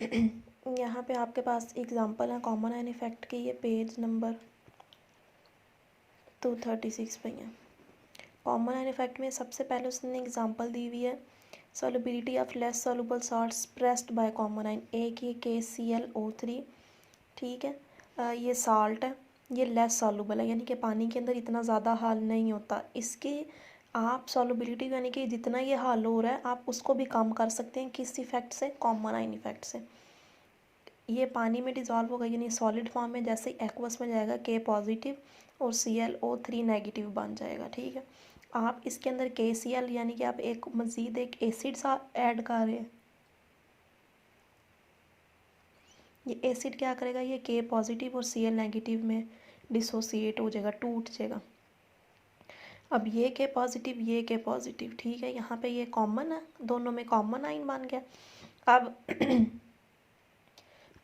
यहाँ पे आपके पास एग्जांपल है कॉमन आयन इफेक्ट के, ये पेज नंबर 236 पे है। कॉमन आयन इफेक्ट में सबसे पहले उसने एग्जांपल दी हुई है solubility of less soluble salts pressed by common ion. एक ये KClO3, ठीक है। ये साल्ट है, ये लेस सॉल्युबल है, यानी कि पानी के अंदर इतना ज़्यादा हाल नहीं होता। इसके आप सॉल्युबिलिटी यानी कि जितना ये हाल हो रहा है आप उसको भी कम कर सकते हैं। किस इफेक्ट से? कॉमन आयन इफेक्ट से। ये पानी में डिज़ोल्व होगा, यानी सॉलिड फॉर्म में, जैसे ही एक्वस में जाएगा K पॉजिटिव और ClO3 नेगेटिव बन जाएगा, ठीक है। आप इसके अंदर KCl यानी कि आप एक मज़ीद एक एसिड सा ऐड कर रहे हैं। ये एसिड क्या करेगा, ये K पॉजिटिव और Cl नेगेटिव में डिसोसिएट हो जाएगा, टूट जाएगा। अब ये K पॉजिटिव, ये K पॉजिटिव, ठीक है, यहाँ पे ये कॉमन है, दोनों में कॉमन आइन बन गया। अब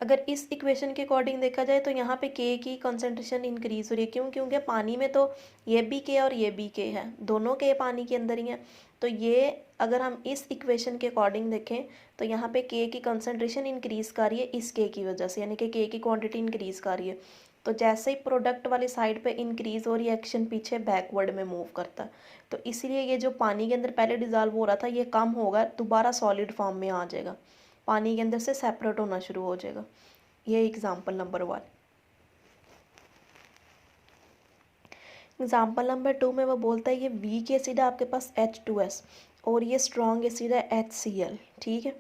अगर इस इक्वेशन के अकॉर्डिंग देखा जाए तो यहाँ पे K की कंसनट्रेशन इंक्रीज हो रही है। क्यों? क्योंकि पानी में तो ये भी K और ये भी K है, दोनों K पानी के अंदर ही है। तो ये अगर हम इस इक्वेशन के अकॉर्डिंग देखें तो यहाँ पे K की कंसनट्रेशन इंक्रीज कर रही है इस K की वजह से, यानी कि K की क्वांटिटी इंक्रीज कर रही है। तो जैसे ही प्रोडक्ट वाली साइड पे इंक्रीज हो रिएक्शन पीछे बैकवर्ड में मूव करता है। तो इसीलिए ये जो पानी के अंदर पहले डिजॉल्व हो रहा था ये कम होगा, दोबारा सॉलिड फॉर्म में आ जाएगा, पानी के अंदर से सेपरेट होना शुरू हो जाएगा। ये एग्जाम्पल नंबर 1। एग्जाम्पल नंबर 2 में वो बोलता है ये वीक एसिड है आपके पास H2S और ये स्ट्रॉन्ग एसिड है HCl, ठीक है।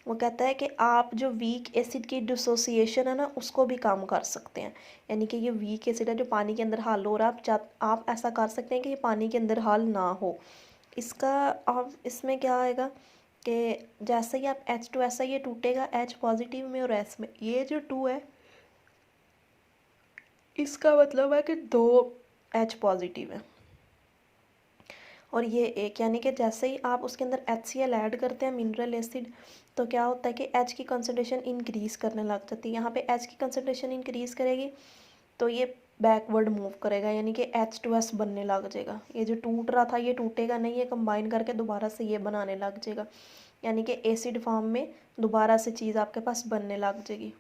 वो कहता है कि आप जो वीक एसिड की डिसोसिएशन है ना उसको भी कम कर सकते हैं, यानी कि ये वीक एसिड है जो पानी के अंदर हल हो रहा है, आप ऐसा कर सकते हैं कि ये पानी के अंदर हल ना हो। इसका आप इसमें क्या आएगा कि जैसे ही आप H2S है ये टूटेगा H पॉजिटिव में और S में, ये जो 2 है इसका मतलब है कि 2 H पॉजिटिव है और ये एक, यानी कि जैसे ही आप उसके अंदर HCl ऐड करते हैं मिनरल एसिड, तो क्या होता है कि H की कंसनट्रेशन इंक्रीज़ करने लग जाती है। यहाँ पे H की कंसनट्रेशन इंक्रीज़ करेगी तो ये बैकवर्ड मूव करेगा, यानी कि H2S बनने लग जाएगा। ये जो टूट रहा था ये टूटेगा नहीं, ये कंबाइन करके दोबारा से ये बनाने लग जाएगा, यानी कि एसिड फॉर्म में दोबारा से चीज़ आपके पास बनने लग जाएगी।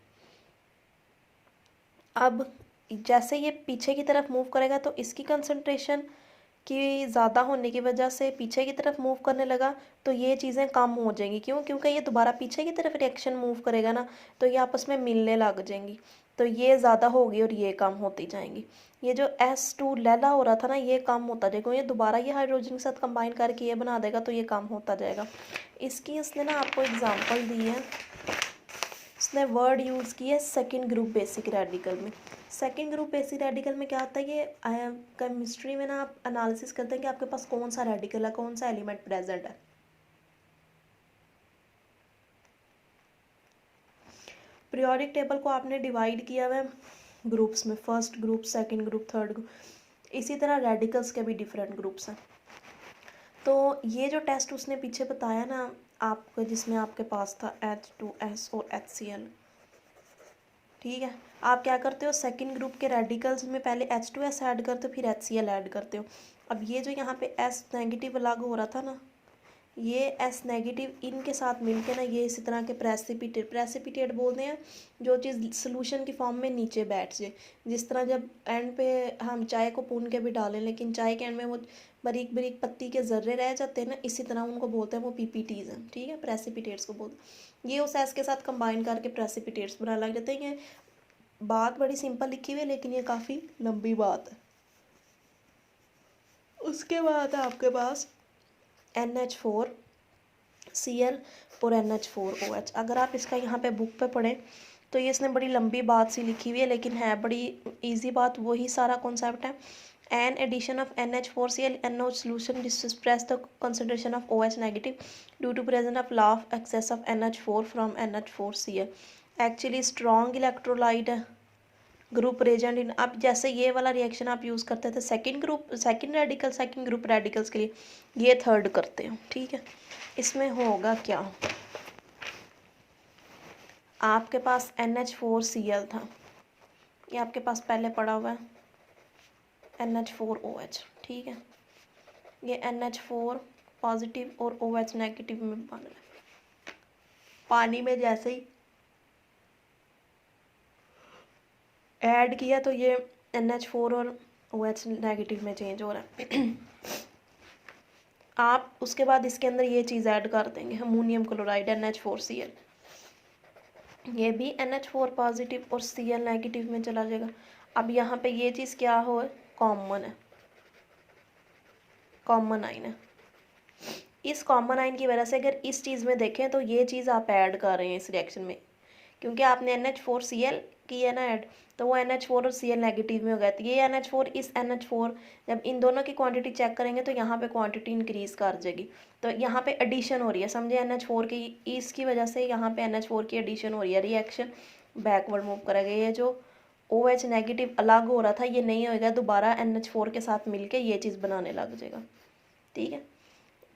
अब जैसे ये पीछे की तरफ मूव करेगा तो इसकी कंसनट्रेशन की ज़्यादा होने की वजह से पीछे की तरफ मूव करने लगा, तो ये चीज़ें कम हो जाएंगी। क्यों? क्योंकि ये दोबारा पीछे की तरफ रिएक्शन मूव करेगा ना, तो ये आपस में मिलने लग जाएंगी, तो ये ज़्यादा होगी और ये कम होती जाएंगी। ये जो S2 लैला हो रहा था ना ये कम होता जाएगा, ये दोबारा ये हाइड्रोजन के साथ कंबाइन करके ये बना देगा, तो ये कम होता जाएगा। इसकी उसने ना आपको एग्जाम्पल दी है, उसने वर्ड यूज़ की है सेकेंड ग्रुप बेसिक रेडिकल में। सेकेंड ग्रुप बेसिक रेडिकल में क्या होता है, ये केमिस्ट्री में ना आप एनालिसिस करते हैं कि आपके पास कौन सा रेडिकल है, कौन सा एलिमेंट प्रेजेंट है। पीरियोडिक टेबल को आपने डिवाइड किया हुआ है ग्रुप्स में, first group, second group, third group. इसी तरह रेडिकल्स के भी डिफरेंट ग्रुप्स हैं। तो ये जो टेस्ट उसने पीछे बताया ना आपको, जिसमें आपके पास था H2S और HCl, ठीक है, आप क्या करते हो सेकंड ग्रुप के रेडिकल्स में पहले H2S ऐड करते हो फिर HCl ऐड करते हो। अब ये जो यहाँ पे S नेगेटिव अलग हो रहा था ना, ये S नेगेटिव इनके साथ मिलके ना ये इसी तरह के प्रेसिपिटेट बोलते हैं जो चीज़ सोल्यूशन की फॉर्म में नीचे बैठ जाए। जिस तरह जब एंड पे हम चाय को पून के भी डालें लेकिन चाय के एंड में वो बारीक बारीक पत्ती के जर्रे रह जाते हैं ना, इसी तरह उनको बोलते हैं, वो PPTs हैं, ठीक है, प्रेसिपिटेट्स को बोलते हैं। ये उस S के साथ कंबाइन करके प्रेसिपिटेट्स बनाने लग जाते हैं। ये बात बड़ी सिंपल लिखी हुई है लेकिन ये काफ़ी लंबी बात है। उसके बाद आपके पास NH4Cl और NH4OH। अगर आप इसका यहाँ पे बुक पे पढ़ें तो ये इसने बड़ी लंबी बात सी लिखी हुई है लेकिन है बड़ी इजी बात, वही सारा कॉन्सेप्ट है। An addition of NH4Cl NO solution suppress the concentration of OH negative due to presence of law of excess of NH4 from NH4Cl। Actually strong electrolyte है, ग्रुप रेजेंट इन। अब जैसे ये वाला रिएक्शन आप यूज़ करते थे second group radicals के लिए, ये थर्ड करते हो, ठीक है। इसमें होगा क्या, आपके पास NH4Cl था, ये आपके पास पहले पड़ा हुआ है NH4OH, ठीक है। ये NH4 पॉजिटिव और OH नेगेटिव में बन रहा है। पानी में जैसे ही ऐड किया तो ये NH4 और OH नेगेटिव में चेंज हो रहा है। आप उसके बाद इसके अंदर ये चीज़ ऐड कर देंगे, अमोनियम क्लोराइड NH4Cl, ये भी NH4 पॉजिटिव और Cl नेगेटिव में चला जाएगा। अब यहाँ पे ये चीज़ क्या हो, कॉमन है, कॉमन आइन है। इस कॉमन आइन की वजह से अगर इस चीज़ में देखें तो ये चीज़ आप ऐड कर रहे हैं इस रिएक्शन में, क्योंकि आपने NH4Cl किया ना ऐड, तो वो NH4 और Cl नेगेटिव में हो गया। तो ये NH4 इस NH4 जब इन दोनों की क्वांटिटी चेक करेंगे तो यहाँ पे क्वांटिटी इंक्रीज कर जाएगी, तो यहाँ पे एडिशन हो रही है, समझे, NH4 की, इसकी वजह से यहाँ पे NH4 की एडिशन हो रही है, रिएक्शन बैकवर्ड मूव करेगा। ये जो OH नेगेटिव अलग हो रहा था ये नहीं होएगा, दोबारा NH4 के साथ मिलके ये चीज़ बनाने लग जाएगा, ठीक है।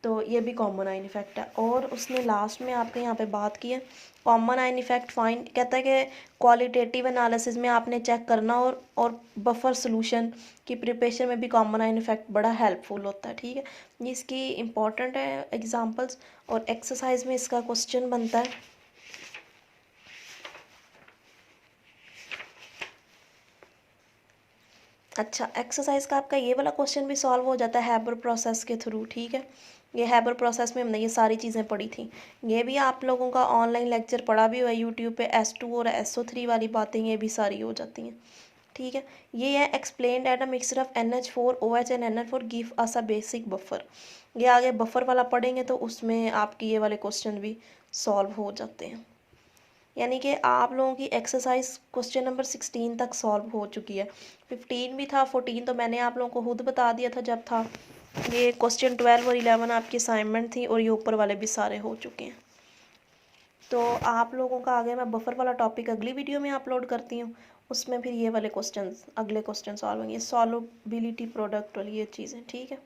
तो ये भी कॉमन आइन इफेक्ट है। और उसने लास्ट में आपके यहाँ पे बात की है कॉमन आइन इफेक्ट फाइंड, कहता है कि क्वालिटेटिव एनालिसिस में आपने चेक करना और बफर सोल्यूशन की प्रिपरेशन में भी कॉमन आइन इफेक्ट बड़ा हेल्पफुल होता है, ठीक है। ये इसकी इम्पॉर्टेंट है एग्जांपल्स, और एक्सरसाइज में इसका क्वेश्चन बनता है। अच्छा, एक्सरसाइज का आपका ये वाला क्वेश्चन भी सॉल्व हो जाता है हैबर प्रोसेस के थ्रू, ठीक है। ये हैबर प्रोसेस में हमने ये सारी चीज़ें पढ़ी थी, ये भी आप लोगों का ऑनलाइन लेक्चर पढ़ा भी हुआ है यूट्यूब पे, S2 और SO3 वाली बातें ये भी सारी हो जाती हैं, ठीक है। ये है explain at a mixture of NH4 OH and NH4 give us a basic buffer. ये आगे बफर वाला पढ़ेंगे तो उसमें आपकी ये वाले क्वेश्चन भी सॉल्व हो जाते हैं। यानी कि आप लोगों की एक्सरसाइज क्वेश्चन नंबर 16 तक सॉल्व हो चुकी है। 15 भी था, 14 तो मैंने आप लोगों को खुद बता दिया था जब था। ये क्वेश्चन 12 और 11 आपकी असाइनमेंट थी, और ये ऊपर वाले भी सारे हो चुके हैं। तो आप लोगों का आगे मैं बफर वाला टॉपिक अगली वीडियो में अपलोड करती हूँ, उसमें फिर ये वाले क्वेश्चन, अगले क्वेश्चन सॉल्व होंगे, सॉल्युबिलिटी प्रोडक्ट वाली ये चीज़ें, ठीक है।